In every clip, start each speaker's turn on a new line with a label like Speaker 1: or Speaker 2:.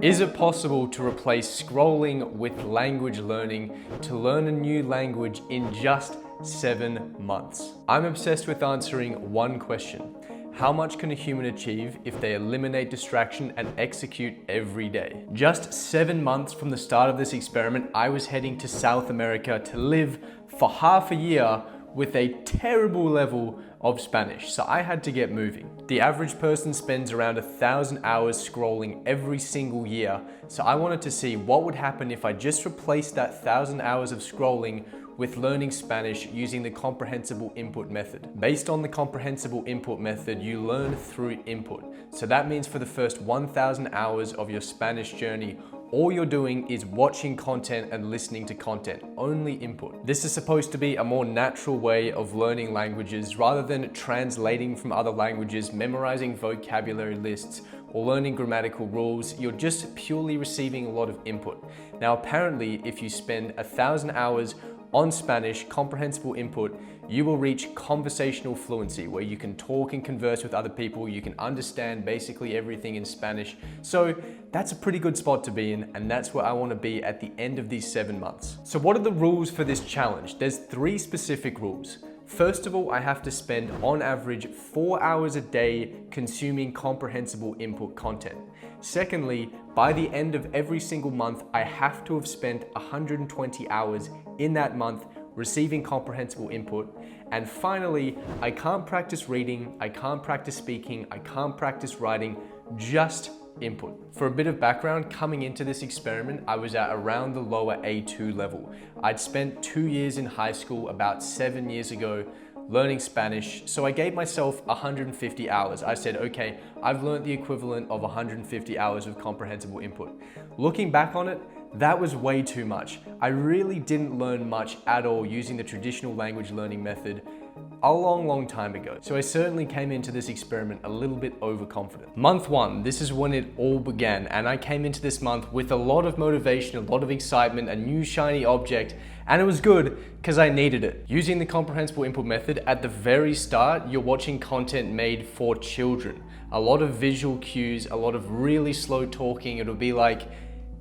Speaker 1: Is it possible to replace scrolling with language learning to learn a new language in just 7 months? I'm obsessed with answering one question. How much can a human achieve if they eliminate distraction and execute every day? Just 7 months from the start of this experiment, I was heading to South America to live for half a year with a terrible level of Spanish, so I had to get moving. The average person spends around 1,000 hours scrolling every single year, so I wanted to see what would happen if I just replaced that 1,000 hours of scrolling with learning Spanish using the comprehensible input method. Based on the comprehensible input method, you learn through input. So that means for the first 1,000 hours of your Spanish journey, all you're doing is watching content and listening to content, only input. This is supposed to be a more natural way of learning languages rather than translating from other languages, memorizing vocabulary lists, or learning grammatical rules. You're just purely receiving a lot of input. Now, apparently, if you spend 1,000 hours on Spanish comprehensible input, you will reach conversational fluency, where you can talk and converse with other people, you can understand basically everything in Spanish. So that's a pretty good spot to be in, and that's where I want to be at the end of these 7 months. So what are the rules for this challenge? There's 3 specific rules. First of all, I have to spend on average 4 hours a day consuming comprehensible input content. Secondly, by the end of every single month, I have to have spent 120 hours in that month receiving comprehensible input. And finally, I can't practice reading, I can't practice speaking, I can't practice writing, just input. For a bit of background, coming into this experiment, I was at around the lower A2 level. I'd spent 2 years in high school about 7 years ago learning Spanish, so I gave myself 150 hours. I said, okay, I've learned the equivalent of 150 hours of comprehensible input. Looking back on it, that was way too much. I really didn't learn much at all using the traditional language learning method a long time ago. So I certainly came into this experiment a little bit overconfident. Month 1, this is when it all began, and I came into this month with a lot of motivation, a lot of excitement, a new shiny object, and it was good because I needed it. Using the comprehensible input method, at the very start, you're watching content made for children. A lot of visual cues, a lot of really slow talking. It'll be like,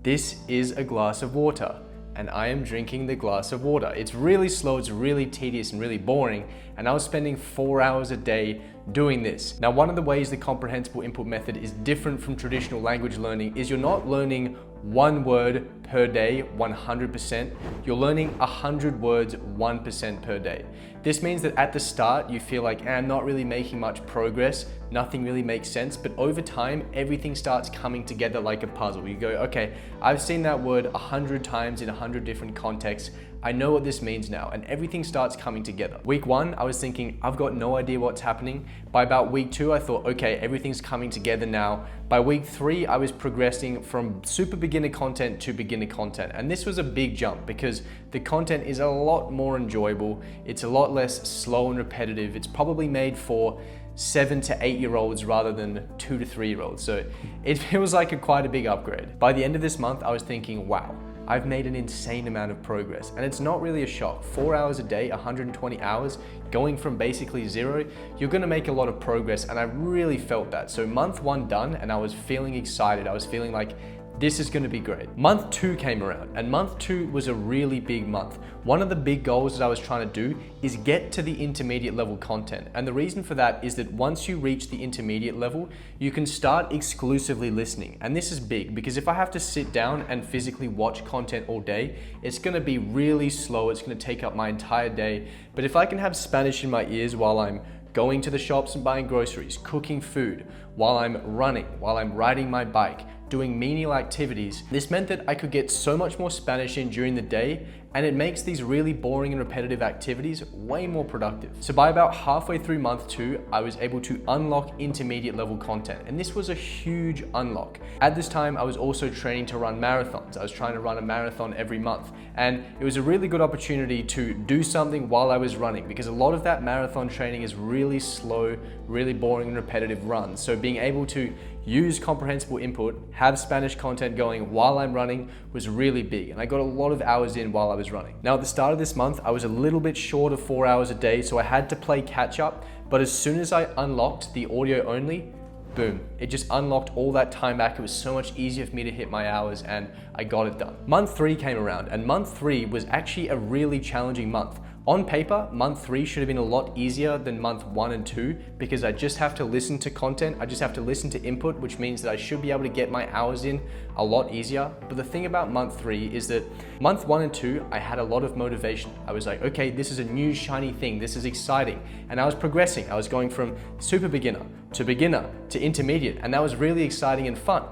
Speaker 1: this is a glass of water, and I am drinking the glass of water. It's really slow, it's really tedious and really boring, and I was spending 4 hours a day doing this. Now, one of the ways the comprehensible input method is different from traditional language learning is you're not learning 1 word per day 100%, you're learning 100 words 1% per day. This means that at the start you feel like, I'm not really making much progress, nothing really makes sense, but over time everything starts coming together like a puzzle. You go, okay, I've seen that word 100 times in 100 different contexts, I know what this means now, and everything starts coming together. Week 1, I was thinking, I've got no idea what's happening. By about week 2, I thought, okay, everything's coming together now. By week 3, I was progressing from super beginner content to beginner content. And this was a big jump because the content is a lot more enjoyable. It's a lot less slow and repetitive. It's probably made for 7 to 8 year olds rather than 2 to 3 year olds. So it feels like quite a big upgrade. By the end of this month, I was thinking, wow, I've made an insane amount of progress, and it's not really a shock. 4 hours a day, 120 hours, going from basically 0, you're gonna make a lot of progress, and I really felt that. So month 1 done, and I was feeling excited. I was feeling like, this is gonna be great. Month 2 came around, and month 2 was a really big month. One of the big goals that I was trying to do is get to the intermediate level content. And the reason for that is that once you reach the intermediate level, you can start exclusively listening. And this is big because if I have to sit down and physically watch content all day, it's gonna be really slow. It's gonna take up my entire day. But if I can have Spanish in my ears while I'm going to the shops and buying groceries, cooking food, while I'm running, while I'm riding my bike, doing menial activities, this meant that I could get so much more Spanish in during the day, and it makes these really boring and repetitive activities way more productive. So by about halfway through month 2, I was able to unlock intermediate level content, and this was a huge unlock. At this time, I was also training to run marathons. I was trying to run a marathon every month, and it was a really good opportunity to do something while I was running, because a lot of that marathon training is really slow, really boring and repetitive runs. So being able to use comprehensible input, have Spanish content going while I'm running was really big, and I got a lot of hours in while I was running. Now at the start of this month, I was a little bit short of 4 hours a day, so I had to play catch up, but as soon as I unlocked the audio only, boom, it just unlocked all that time back. It was so much easier for me to hit my hours and I got it done. Month 3 came around and month 3 was actually a really challenging month. On paper, month 3 should have been a lot easier than month 1 and 2 because I just have to listen to content, I just have to listen to input, which means that I should be able to get my hours in a lot easier. But the thing about month 3 is that month 1 and 2, I had a lot of motivation. I was like, okay, this is a new shiny thing, this is exciting. And I was progressing. I was going from super beginner to intermediate, and that was really exciting and fun.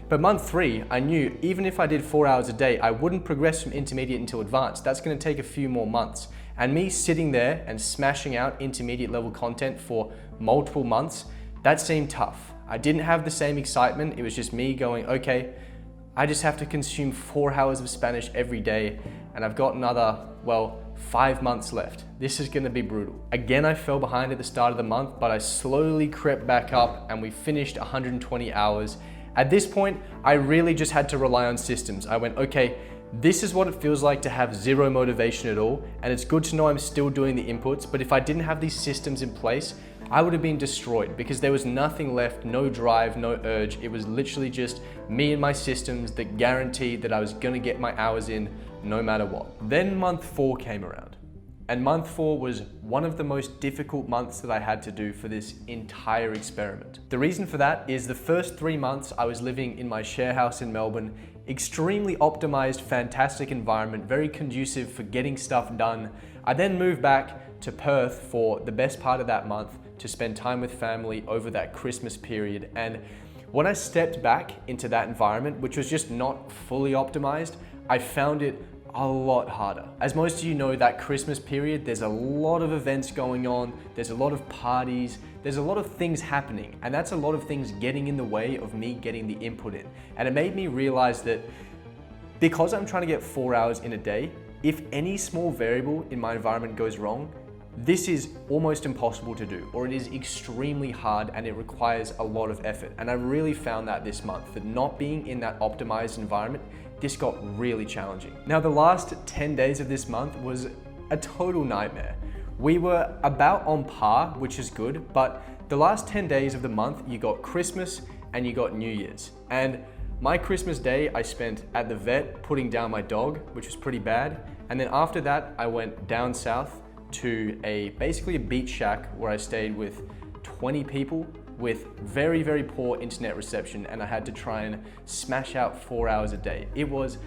Speaker 1: But month 3, I knew even if I did 4 hours a day, I wouldn't progress from intermediate until advanced. That's gonna take a few more months. And me sitting there and smashing out intermediate level content for multiple months, that seemed tough. I didn't have the same excitement. It was just me going, okay, I just have to consume 4 hours of Spanish every day, and I've got another, well, 5 months left. This is gonna be brutal. Again, I fell behind at the start of the month, but I slowly crept back up and we finished 120 hours. At this point, I really just had to rely on systems. I went, okay, this is what it feels like to have zero motivation at all, and it's good to know I'm still doing the inputs, but if I didn't have these systems in place, I would have been destroyed because there was nothing left, no drive, no urge. It was literally just me and my systems that guaranteed that I was gonna get my hours in no matter what. Then month 4 came around, and month 4 was one of the most difficult months that I had to do for this entire experiment. The reason for that is the first 3 months I was living in my share house in Melbourne, extremely optimized, fantastic environment, very conducive for getting stuff done. I then moved back to Perth for the best part of that month to spend time with family over that Christmas period. And when I stepped back into that environment, which was just not fully optimized, I found it a lot harder. As most of you know, that Christmas period, there's a lot of events going on, there's a lot of parties, there's a lot of things happening, and that's a lot of things getting in the way of me getting the input in. And it made me realize that because I'm trying to get 4 hours in a day, if any small variable in my environment goes wrong, this is almost impossible to do, or it is extremely hard and it requires a lot of effort. And I really found that this month, that not being in that optimized environment, this got really challenging. Now, the last 10 days of this month was a total nightmare. We were about on par, which is good, but the last 10 days of the month, you got Christmas and you got New Year's. And my Christmas day, I spent at the vet putting down my dog, which was pretty bad. And then after that, I went down south to basically a beach shack where I stayed with 20 people with very, very poor internet reception, and I had to try and smash out 4 hours a day. It was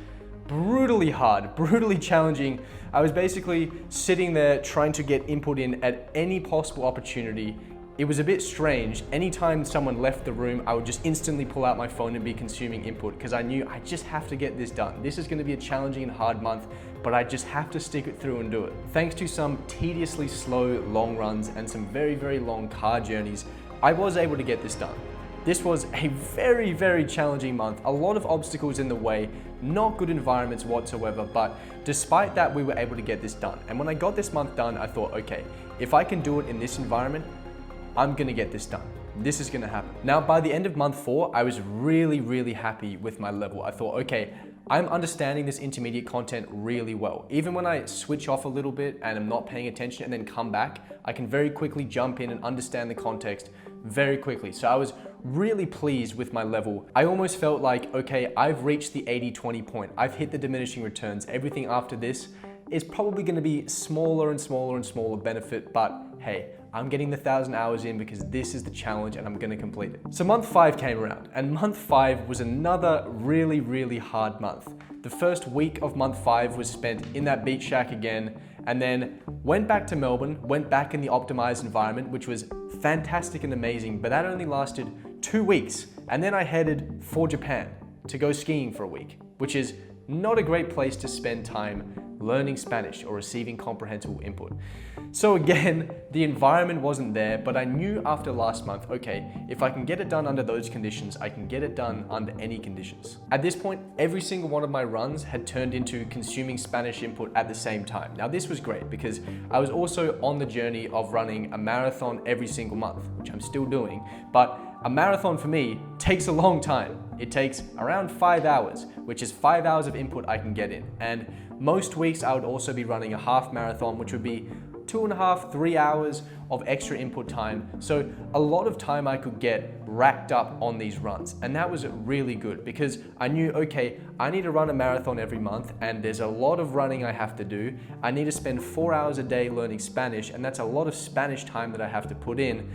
Speaker 1: brutally hard, brutally challenging. I was basically sitting there trying to get input in at any possible opportunity. It was a bit strange. Anytime someone left the room, I would just instantly pull out my phone and be consuming input because I knew I just have to get this done. This is gonna be a challenging and hard month, but I just have to stick it through and do it. Thanks to some tediously slow long runs and some very, very long car journeys, I was able to get this done. This was a very, very challenging month, a lot of obstacles in the way, not good environments whatsoever, but despite that, we were able to get this done. And when I got this month done, I thought, okay, if I can do it in this environment, I'm gonna get this done. This is gonna happen. Now, by the end of month 4, I was really, really happy with my level. I thought, okay, I'm understanding this intermediate content really well. Even when I switch off a little bit and I'm not paying attention and then come back, I can very quickly jump in and understand the context very quickly. So I was really pleased with my level. I almost felt like, okay, I've reached the 80-20 point. I've hit the diminishing returns. Everything after this is probably gonna be smaller and smaller and smaller benefit, but hey, I'm getting the 1,000 hours in because this is the challenge and I'm gonna complete it. So month 5 came around, and month 5 was another really, really hard month. The first week of month 5 was spent in that beach shack again, and then went back to Melbourne, went back in the optimized environment, which was fantastic and amazing, but that only lasted 2 weeks. And then I headed for Japan to go skiing for a week, which is not a great place to spend time learning Spanish or receiving comprehensible input. So again, the environment wasn't there, but I knew after last month, okay, if I can get it done under those conditions, I can get it done under any conditions. At this point, every single one of my runs had turned into consuming Spanish input at the same time. Now this was great because I was also on the journey of running a marathon every single month, which I'm still doing, but a marathon for me takes a long time. It takes around 5 hours, which is 5 hours of input I can get in. And most weeks I would also be running a half marathon, which would be 2.5, 3 hours of extra input time. So a lot of time I could get racked up on these runs. And that was really good because I knew, okay, I need to run a marathon every month and there's a lot of running I have to do. I need to spend 4 hours a day learning Spanish, and that's a lot of Spanish time that I have to put in.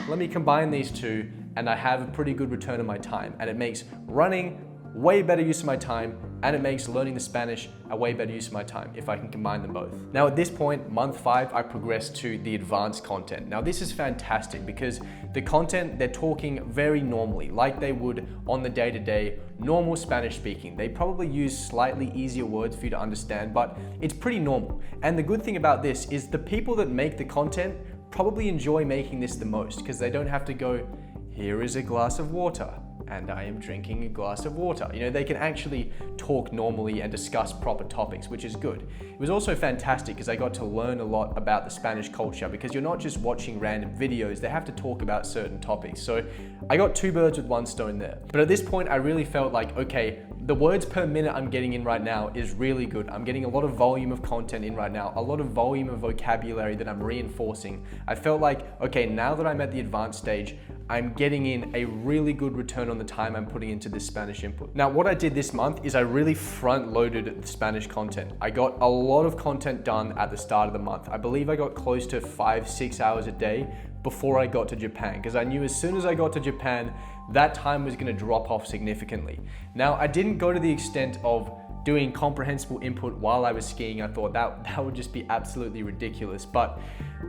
Speaker 1: Let me combine these two and I have a pretty good return on my time, and it makes running way better use of my time, and it makes learning the Spanish a way better use of my time if I can combine them both. Now at this point, month 5, I progressed to the advanced content. Now this is fantastic because the content, they're talking very normally, like they would on the day-to-day, normal Spanish speaking. They probably use slightly easier words for you to understand, but it's pretty normal. And the good thing about this is the people that make the content probably enjoy making this the most because they don't have to go, here is a glass of water, and I am drinking a glass of water. You know, they can actually talk normally and discuss proper topics, which is good. It was also fantastic because I got to learn a lot about the Spanish culture because you're not just watching random videos, they have to talk about certain topics. So I got 2 birds with 1 stone there. But at this point, I really felt like, okay, the words per minute I'm getting in right now is really good. I'm getting a lot of volume of content in right now, a lot of volume of vocabulary that I'm reinforcing. I felt like, okay, now that I'm at the advanced stage, I'm getting in a really good return on the time I'm putting into this Spanish input. Now, what I did this month is I really front loaded the Spanish content. I got a lot of content done at the start of the month. I believe I got close to 5-6 hours a day before I got to Japan, because I knew as soon as I got to Japan, that time was gonna drop off significantly. Now, I didn't go to the extent of doing comprehensible input while I was skiing. I thought that would just be absolutely ridiculous. But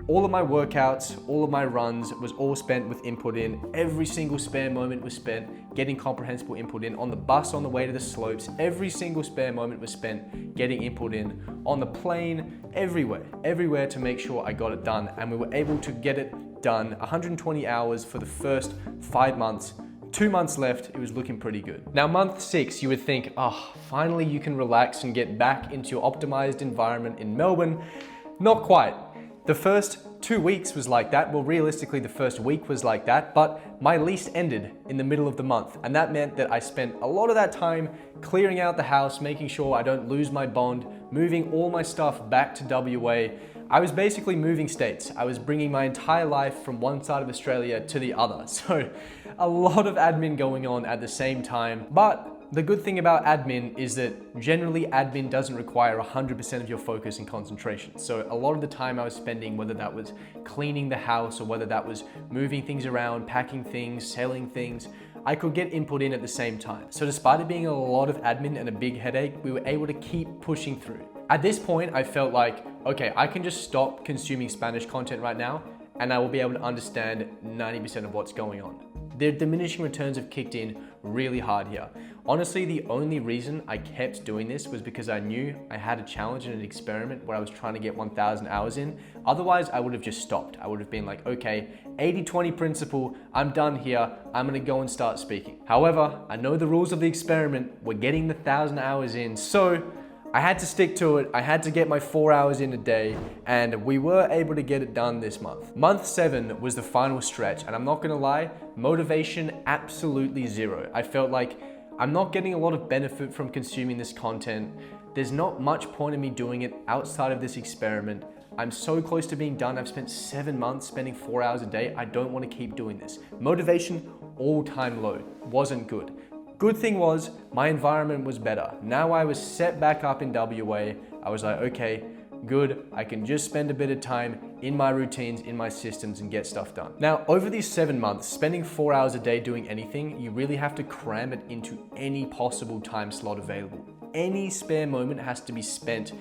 Speaker 1: all of my workouts, all of my runs was all spent with input in. Every single spare moment was spent getting comprehensible input in. On the bus on the way to the slopes, every single spare moment was spent getting input in. On the plane, everywhere to make sure I got it done. And we were able to get it done 120 hours for the first 5 months. 2 months left, it was looking pretty good. Now, month 6, you would think, oh, finally you can relax and get back into your optimized environment in Melbourne. Not quite. The first 2 weeks was like that. Well, realistically, the first week was like that, but my lease ended in the middle of the month. And that meant that I spent a lot of that time clearing out the house, making sure I don't lose my bond, moving all my stuff back to WA. I was basically moving states. I was bringing my entire life from one side of Australia to the other. So a lot of admin going on at the same time. But the good thing about admin is that generally admin doesn't require 100% of your focus and concentration. So a lot of the time I was spending, whether that was cleaning the house or whether that was moving things around, packing things, selling things, I could get input in at the same time. So despite it being a lot of admin and a big headache, we were able to keep pushing through. At this point, I felt like, okay, I can just stop consuming Spanish content right now and I will be able to understand 90% of what's going on. The diminishing returns have kicked in really hard here. Honestly, the only reason I kept doing this was because I knew I had a challenge and an experiment where I was trying to get 1,000 hours in. Otherwise, I would have just stopped. I would have been like, okay, 80-20 principle, I'm done here. I'm gonna go and start speaking. However, I know the rules of the experiment. We're getting the 1,000 hours in. So I had to stick to it. I had to get my 4 hours in a day, and we were able to get it done this month. Month 7 was the final stretch, and I'm not gonna lie, motivation absolutely zero. I felt like I'm not getting a lot of benefit from consuming this content. There's not much point in me doing it outside of this experiment. I'm so close to being done. I've spent 7 months spending 4 hours a day. I don't want to keep doing this. Motivation, all-time low. Wasn't good. Good thing was, my environment was better. Now I was set back up in WA. I was like, okay, good. I can just spend a bit of time in my routines, in my systems, and get stuff done. Now, over these 7 months, spending 4 hours a day doing anything, you really have to cram it into any possible time slot available. Any spare moment has to be spent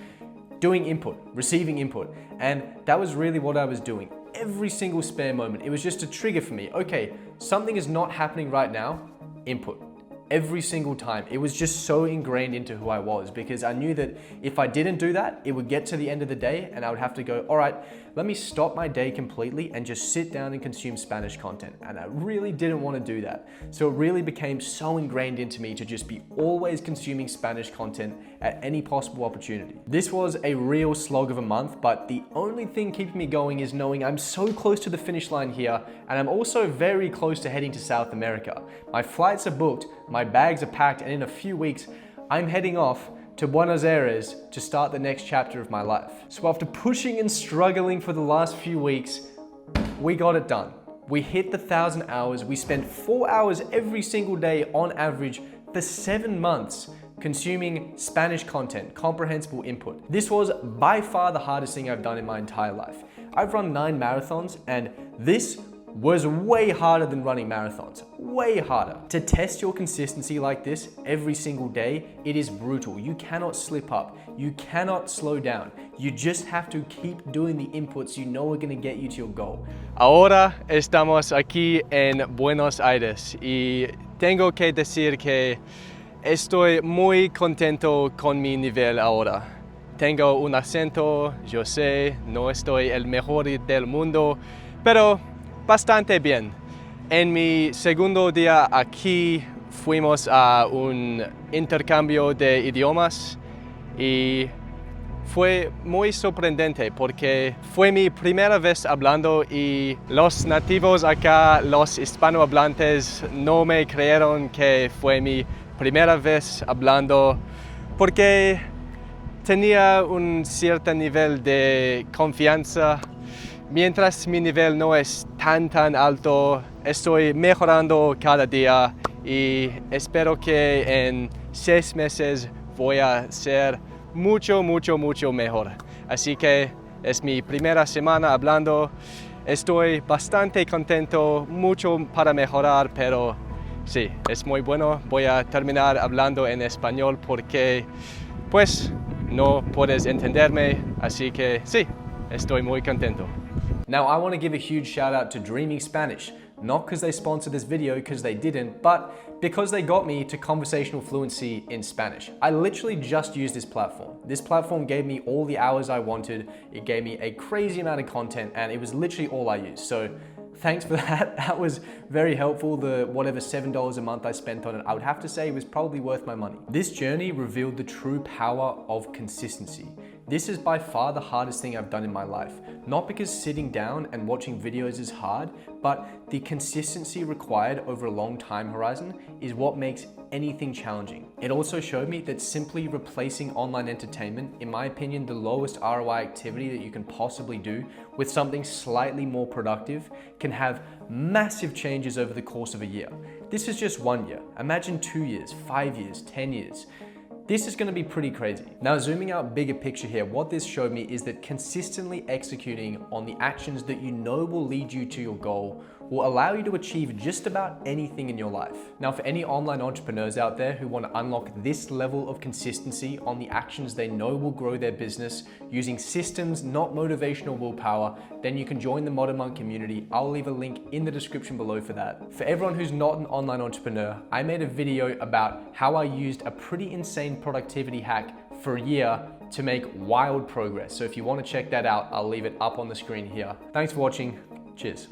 Speaker 1: doing input, receiving input. And that was really what I was doing. Every single spare moment, it was just a trigger for me. Okay, something is not happening right now, input. Every single time. It was just so ingrained into who I was because I knew that if I didn't do that, it would get to the end of the day and I would have to go, all right, let me stop my day completely and just sit down and consume Spanish content. And I really didn't want to do that. So it really became so ingrained into me to just be always consuming Spanish content at any possible opportunity. This was a real slog of a month, but the only thing keeping me going is knowing I'm so close to the finish line here, and I'm also very close to heading to South America. My flights are booked, my bags are packed, and in a few weeks, I'm heading off to Buenos Aires to start the next chapter of my life. So after pushing and struggling for the last few weeks, we got it done. We hit the 1,000 hours. We spent 4 hours every single day on average for 7 months consuming Spanish content, comprehensible input. This was by far the hardest thing I've done in my entire life. I've run 9 marathons and this was way harder than running marathons, way harder. To test your consistency like this every single day, it is brutal. You cannot slip up, you cannot slow down. You just have to keep doing the inputs you know are gonna get you to your goal. Ahora estamos aquí en Buenos Aires y tengo que decir que estoy muy contento con mi nivel ahora. Tengo un acento, yo sé, no estoy el mejor del mundo, pero bastante bien. En mi segundo día aquí fuimos a un intercambio de idiomas y fue muy sorprendente porque fue mi primera vez hablando y los nativos acá, los hispanohablantes, no me creyeron que fue mi primera vez hablando porque tenía un cierto nivel de confianza. Mientras mi nivel no es tan alto, estoy mejorando cada día y espero que en 6 meses voy a ser mucho mejor. Así que es mi primera semana hablando, estoy bastante contento, mucho para mejorar, pero sí, es muy bueno. Voy a terminar hablando en español porque pues no puedes entenderme, así que sí, estoy muy contento. Now I want to give a huge shout out to Dreaming Spanish, not because they sponsored this video, because they didn't, but because they got me to conversational fluency in Spanish. I literally just used this platform. This platform gave me all the hours I wanted, it gave me a crazy amount of content, and it was literally all I used. So thanks for that. That was very helpful. The whatever $7 a month I spent on it, I would have to say it was probably worth my money. This journey revealed the true power of consistency. This is by far the hardest thing I've done in my life. Not because sitting down and watching videos is hard, but the consistency required over a long time horizon is what makes anything challenging. It also showed me that simply replacing online entertainment, in my opinion, the lowest ROI activity that you can possibly do, with something slightly more productive can have massive changes over the course of a year. This is just 1 year. Imagine 2 years, 5 years, 10 years. This is going to be pretty crazy. Now, zooming out bigger picture here, what this showed me is that consistently executing on the actions that you know will lead you to your goal will allow you to achieve just about anything in your life. Now, for any online entrepreneurs out there who want to unlock this level of consistency on the actions they know will grow their business using systems, not motivational willpower, then you can join the Modern Monk community. I'll leave a link in the description below for that. For everyone who's not an online entrepreneur, I made a video about how I used a pretty insane productivity hack for a year to make wild progress. So if you want to check that out, I'll leave it up on the screen here. Thanks for watching. Cheers.